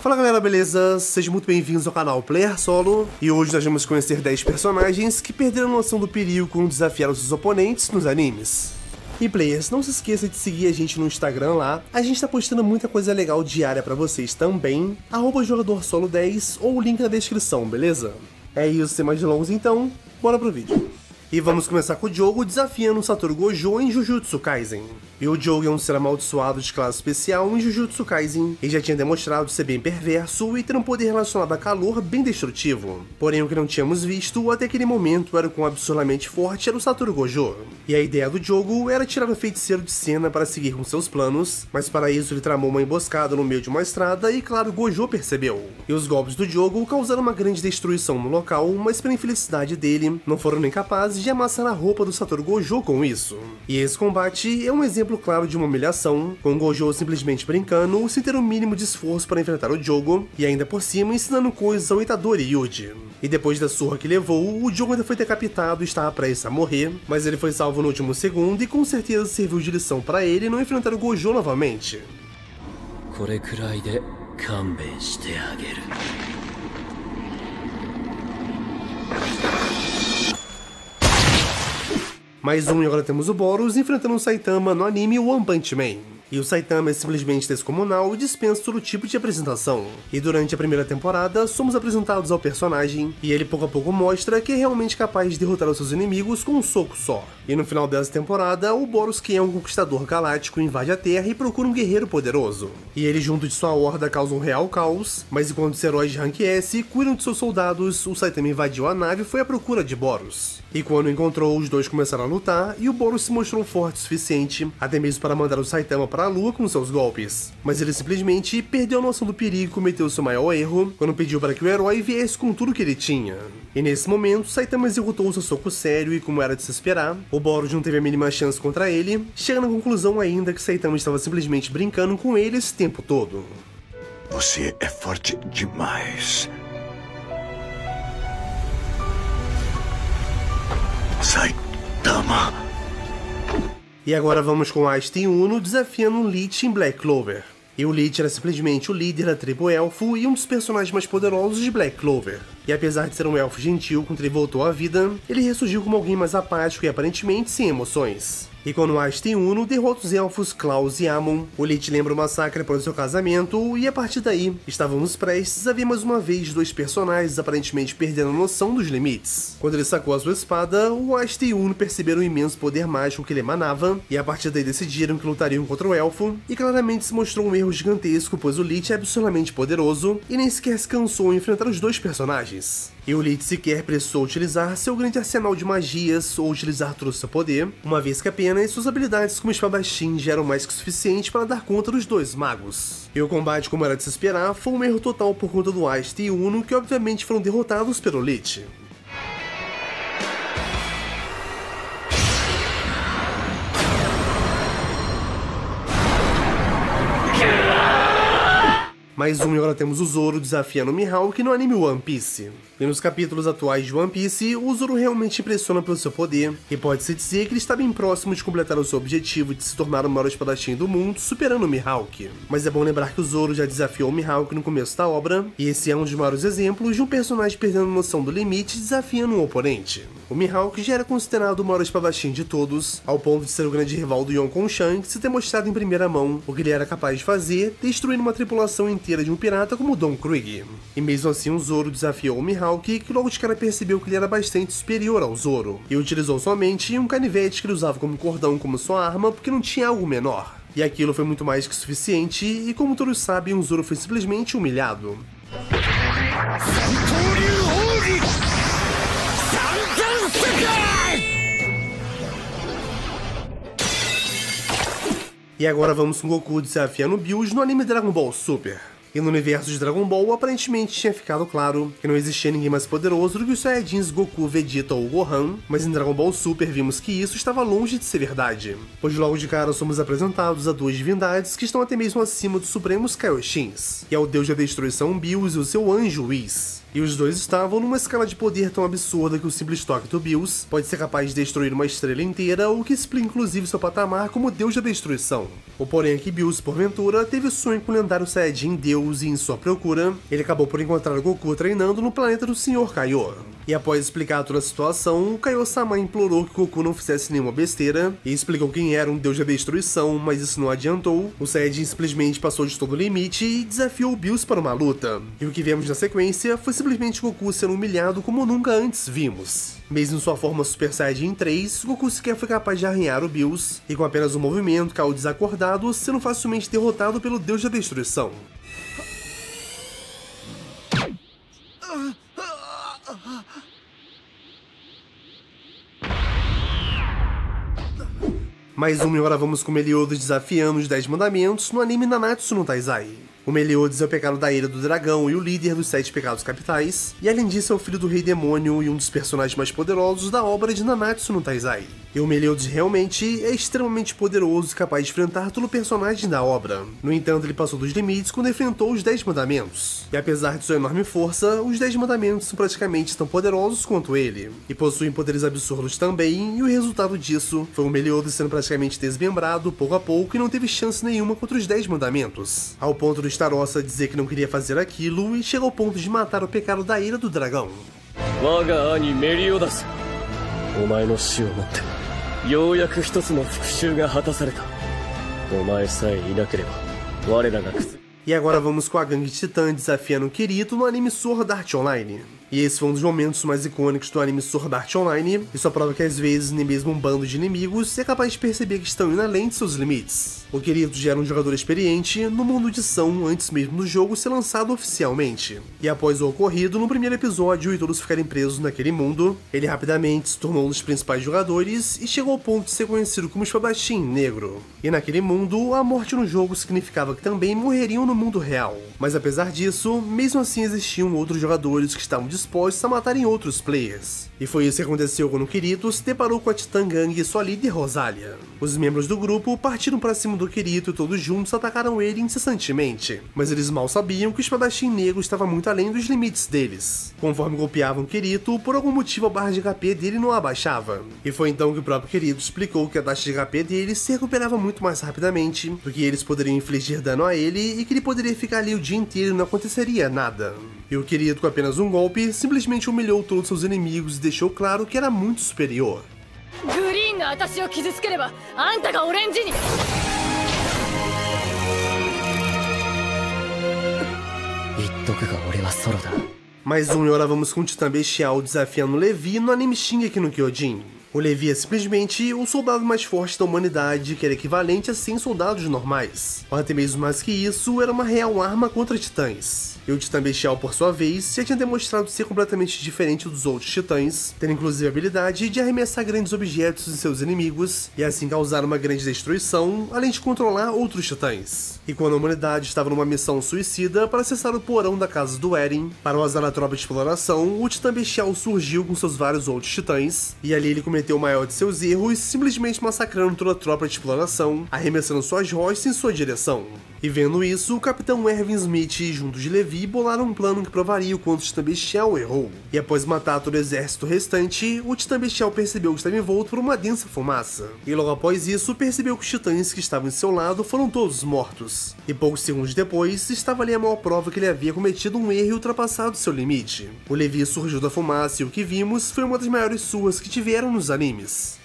Fala galera, beleza? Sejam muito bem-vindos ao canal Player Solo, e hoje nós vamos conhecer 10 personagens que perderam a noção do perigo quando desafiaram seus oponentes nos animes. E players, não se esqueça de seguir a gente no Instagram lá, a gente tá postando muita coisa legal diária pra vocês também, @jogadorsolo10 ou o link na descrição, beleza? É isso, sem mais delongas então, bora pro vídeo. E vamos começar com o Jogo desafiando o Satoru Gojo em Jujutsu Kaisen. E o Jogo é um ser amaldiçoado de classe especial em Jujutsu Kaisen, e já tinha demonstrado ser bem perverso e ter um poder relacionado a calor bem destrutivo. Porém, o que não tínhamos visto até aquele momento era o quão absurdamente forte era o Satoru Gojo. E a ideia do jogo era tirar o feiticeiro de cena para seguir com seus planos, mas para isso ele tramou uma emboscada no meio de uma estrada e claro, Gojo percebeu. E os golpes do jogo causaram uma grande destruição no local, mas pela infelicidade dele, não foram nem capazes de amassar a roupa do Satoru Gojo com isso. E esse combate é um exemplo claro de uma humilhação, com o Gojo simplesmente brincando, sem ter o mínimo de esforço para enfrentar o jogo, e ainda por cima ensinando coisas ao Itadori Yuji. E depois da surra que levou, o jogo ainda foi decapitado e estava prestes a morrer, mas ele foi salvo no último segundo e com certeza serviu de lição para ele não enfrentar o Gojo novamente. Mais um, e agora temos o Boros enfrentando o Saitama no anime One Punch Man. E o Saitama é simplesmente descomunal e dispensa todo tipo de apresentação. E durante a primeira temporada, somos apresentados ao personagem, e ele pouco a pouco mostra que é realmente capaz de derrotar os seus inimigos com um soco só. E no final dessa temporada, o Boros, que é um conquistador galáctico, invade a Terra e procura um guerreiro poderoso. E ele junto de sua horda causa um real caos, mas enquanto os heróis de Rank S cuidam de seus soldados, o Saitama invadiu a nave e foi à procura de Boros. E quando encontrou, os dois começaram a lutar, e o Boros se mostrou forte o suficiente, até mesmo para mandar o Saitama para a lua com seus golpes. Mas ele simplesmente perdeu a noção do perigo e cometeu seu maior erro, quando pediu para que o herói viesse com tudo que ele tinha. E nesse momento, Saitama executou seu soco sério e, como era de se esperar, o Boros não teve a mínima chance contra ele, chegando à conclusão ainda que Saitama estava simplesmente brincando com ele esse tempo todo. Você é forte demais. Saitama. E agora vamos com Ashton Uno desafiando Lich em Black Clover. E o Lich era simplesmente o líder da tribo Elfo e um dos personagens mais poderosos de Black Clover. E apesar de ser um elfo gentil quando ele voltou à vida, ele ressurgiu como alguém mais apático e aparentemente sem emoções. E quando Ashton Uno derrota os elfos Klaus e Amon, o Lich lembra o massacre após seu casamento, e a partir daí, estávamos prestes a ver mais uma vez dois personagens aparentemente perdendo a noção dos limites. Quando ele sacou a sua espada, o Ashton e Uno perceberam o imenso poder mágico que ele emanava, e a partir daí decidiram que lutariam contra o elfo, e claramente se mostrou um erro gigantesco, pois o Lich é absurdamente poderoso, e nem sequer se cansou em enfrentar os dois personagens. E o Lich sequer precisou utilizar seu grande arsenal de magias ou utilizar todo o seu poder, uma vez que apenas suas habilidades como espadachim já eram mais que suficiente para dar conta dos dois magos. E o combate, como era de se esperar, foi um erro total por conta do Ashton e Uno, que obviamente foram derrotados pelo Lich. Mais um, e agora temos o Zoro desafiando o Mihawk no anime One Piece. E nos capítulos atuais de One Piece, o Zoro realmente impressiona pelo seu poder, e pode-se dizer que ele está bem próximo de completar o seu objetivo de se tornar o maior espadachim do mundo, superando o Mihawk. Mas é bom lembrar que o Zoro já desafiou o Mihawk no começo da obra, e esse é um dos maiores exemplos de um personagem perdendo a noção do limite desafiando um oponente. O Mihawk já era considerado o maior espadachim de todos, ao ponto de ser o grande rival do Yonkou Shanks e ter mostrado em primeira mão o que ele era capaz de fazer, destruindo uma tripulação inteira de um pirata como Don Krieg. E mesmo assim o Zoro desafiou o Mihawk, que logo de cara percebeu que ele era bastante superior ao Zoro, e utilizou somente um canivete que ele usava como cordão como sua arma porque não tinha algo menor. E aquilo foi muito mais que suficiente, e como todos sabem, o Zoro foi simplesmente humilhado. E agora vamos com Goku desafiando Bills no anime Dragon Ball Super. E no universo de Dragon Ball, aparentemente tinha ficado claro que não existia ninguém mais poderoso do que os Saiyajins Goku, Vegeta ou Gohan, mas em Dragon Ball Super vimos que isso estava longe de ser verdade, pois logo de cara somos apresentados a duas divindades que estão até mesmo acima dos supremos Kaioshins, que é o deus da destruição Bills e o seu anjo Whis. E os dois estavam numa escala de poder tão absurda que o simples toque do Bills pode ser capaz de destruir uma estrela inteira, o que explica inclusive seu patamar como deus da destruição. O porém é que Bills, porventura, teve sonho com o lendário Saiyajin Deus deus e em sua procura, ele acabou por encontrar o Goku treinando no planeta do Sr. Kaiô. E após explicar toda a situação, o Kaiô-sama implorou que Goku não fizesse nenhuma besteira e explicou quem era um deus da destruição, mas isso não adiantou. O Saiyajin simplesmente passou de todo o limite e desafiou o Bills para uma luta. E o que vemos na sequência foi simplesmente Goku sendo humilhado como nunca antes vimos. Mesmo em sua forma Super Saiyajin 3, Goku sequer foi capaz de arranhar o Bills, e com apenas um movimento caiu desacordado, sendo facilmente derrotado pelo deus da destruição. Mais uma e agora vamos com Meliodas desafiando os 10 mandamentos no anime Nanatsu no Taizai. O Meliodas é o pecado da ira do dragão e o líder dos 7 pecados capitais, e além disso é o filho do rei demônio e um dos personagens mais poderosos da obra de Nanatsu no Taizai. E o Meliodas realmente é extremamente poderoso e capaz de enfrentar todo o personagem da obra. No entanto, ele passou dos limites quando enfrentou os 10 mandamentos. E apesar de sua enorme força, os 10 mandamentos são praticamente tão poderosos quanto ele, e possuem poderes absurdos também, e o resultado disso foi o Meliodas sendo praticamente desmembrado pouco a pouco e não teve chance nenhuma contra os 10 mandamentos, ao ponto do Starossa dizer que não queria fazer aquilo e chegou ao ponto de matar o pecado da ira do dragão. E agora vamos com a gangue Titã desafiando o Kirito no anime Sword Art Online. E esse foi um dos momentos mais icônicos do anime Sword Art Online, e só prova que às vezes nem mesmo um bando de inimigos é capaz de perceber que estão indo além de seus limites. O Kirito já era um jogador experiente no mundo de São antes mesmo do jogo ser lançado oficialmente. E após o ocorrido no primeiro episódio e todos ficarem presos naquele mundo, ele rapidamente se tornou um dos principais jogadores e chegou ao ponto de ser conhecido como Espadachim Negro. E naquele mundo, a morte no jogo significava que também morreriam no mundo real. Mas apesar disso, mesmo assim existiam outros jogadores que estavam dispostos a matarem outros players. E foi isso que aconteceu quando o Kirito se deparou com a Titã Gang e sua líder Rosalia. Os membros do grupo partiram para cima do Kirito e todos juntos atacaram ele incessantemente, mas eles mal sabiam que o Espadachim Negro estava muito além dos limites deles. Conforme golpeavam Kirito, por algum motivo a barra de HP dele não abaixava. E foi então que o próprio Kirito explicou que a taxa de HP dele se recuperava muito mais rapidamente, do que eles poderiam infligir dano a ele e que ele poderia ficar ali o dia inteiro e não aconteceria nada. E o Kirito, com apenas um golpe, simplesmente humilhou todos seus inimigos e deixou claro que era muito superior. Mais um e agora vamos com o Titã Bestial desafiando Levi no anime Shingeki no Kyojin. O Levi é simplesmente o soldado mais forte da humanidade, que era equivalente a 100 soldados normais. Ou até mesmo mais que isso, era uma real arma contra titãs. E o Titã Bestial, por sua vez, já tinha demonstrado ser completamente diferente dos outros titãs, tendo inclusive a habilidade de arremessar grandes objetos em seus inimigos, e assim causar uma grande destruição, além de controlar outros titãs. E quando a humanidade estava numa missão suicida para acessar o porão da casa do Eren, para o azar da tropa de exploração, o Titã Bestial surgiu com seus vários outros titãs, e ali ele cometeu o maior de seus erros, simplesmente massacrando toda a tropa de exploração, arremessando suas rostas em sua direção. E vendo isso, o Capitão Erwin Smith junto de Levi bolaram um plano que provaria o quanto o Titã Bestial errou. E após matar todo o exército restante, o Titã Bestial percebeu que estava envolto por uma densa fumaça. E logo após isso, percebeu que os titãs que estavam em seu lado foram todos mortos. E poucos segundos depois, estava ali a maior prova que ele havia cometido um erro e ultrapassado seu limite. O Levi surgiu da fumaça e o que vimos foi uma das maiores surras que tiveram nos animes.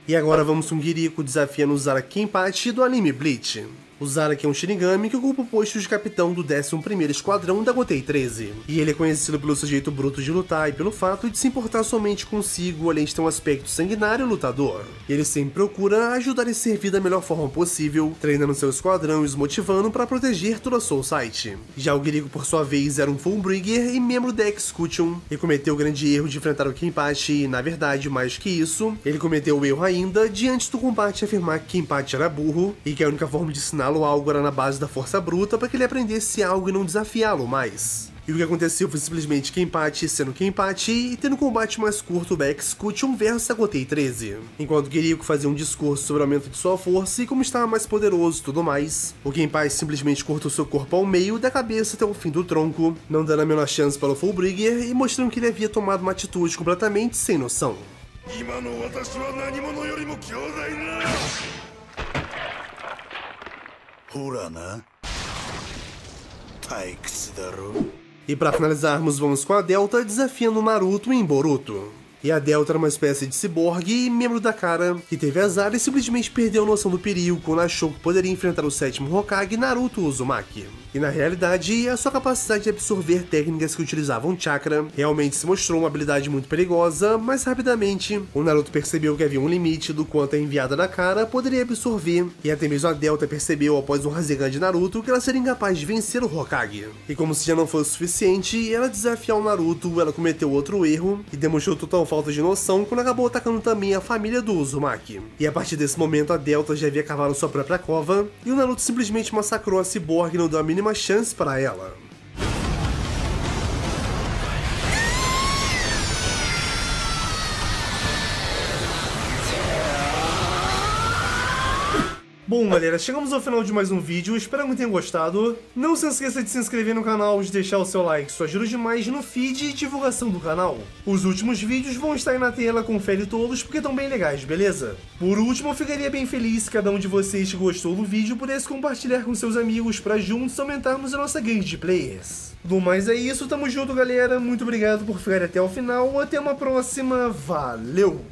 E agora vamos com Giriko desafiando o Zara Kenpachi do anime Bleach. O Zaraki é um Shinigami que ocupa o posto de capitão do 11º Esquadrão da Gotei 13. E ele é conhecido pelo seu jeito bruto de lutar e pelo fato de se importar somente consigo, além de ter um aspecto sanguinário e lutador. E ele sempre procura ajudar e servir da melhor forma possível, treinando seu esquadrão e os motivando para proteger toda a Soul Site. Já o Giriko, por sua vez, era um Fullbringer e membro da Execution, e cometeu o grande erro de enfrentar o Kenpachi e, na verdade, mais que isso, ele cometeu o erro ainda de antes do combate afirmar que Kenpachi era burro e que a única forma de ensiná-lo algo era na base da força bruta para que ele aprendesse algo e não desafiá-lo mais. E o que aconteceu foi simplesmente Kenpachi sendo Kenpachi e tendo um combate mais curto da Execution versus a Gotei 13. Enquanto Kiriko fazia um discurso sobre o aumento de sua força e como estava mais poderoso e tudo mais, o Kenpachi simplesmente cortou seu corpo ao meio da cabeça até o fim do tronco, não dando a menor chance para o Fullbringer e mostrando que ele havia tomado uma atitude completamente sem noção. E para finalizarmos, vamos com a Delta desafiando Naruto em Boruto. E a Delta era uma espécie de ciborgue e membro da Kara, que teve azar e simplesmente perdeu a noção do perigo quando achou que poderia enfrentar o 7º Hokage Naruto Uzumaki. E na realidade, a sua capacidade de absorver técnicas que utilizavam chakra realmente se mostrou uma habilidade muito perigosa, mas rapidamente o Naruto percebeu que havia um limite do quanto a enviada da Kara poderia absorver, e até mesmo a Delta percebeu após um Rasengan de Naruto que ela seria incapaz de vencer o Hokage. E como se já não fosse suficiente, ela desafiar o Naruto, ela cometeu outro erro e demonstrou total falta de noção quando acabou atacando também a família do Uzumaki. E a partir desse momento a Delta já havia cavado sua própria cova, e o Naruto simplesmente massacrou a ciborgue e não deu a mínima chance para ela. Bom galera, chegamos ao final de mais um vídeo, espero que tenham gostado. Não se esqueça de se inscrever no canal, de deixar o seu like, isso ajuda demais no feed e divulgação do canal. Os últimos vídeos vão estar aí na tela, confere todos porque estão bem legais, beleza? Por último, eu ficaria bem feliz se cada um de vocês que gostou do vídeo pudesse compartilhar com seus amigos para juntos aumentarmos a nossa gangue de players. Do mais é isso, tamo junto galera, muito obrigado por ficar até o final, até uma próxima, valeu!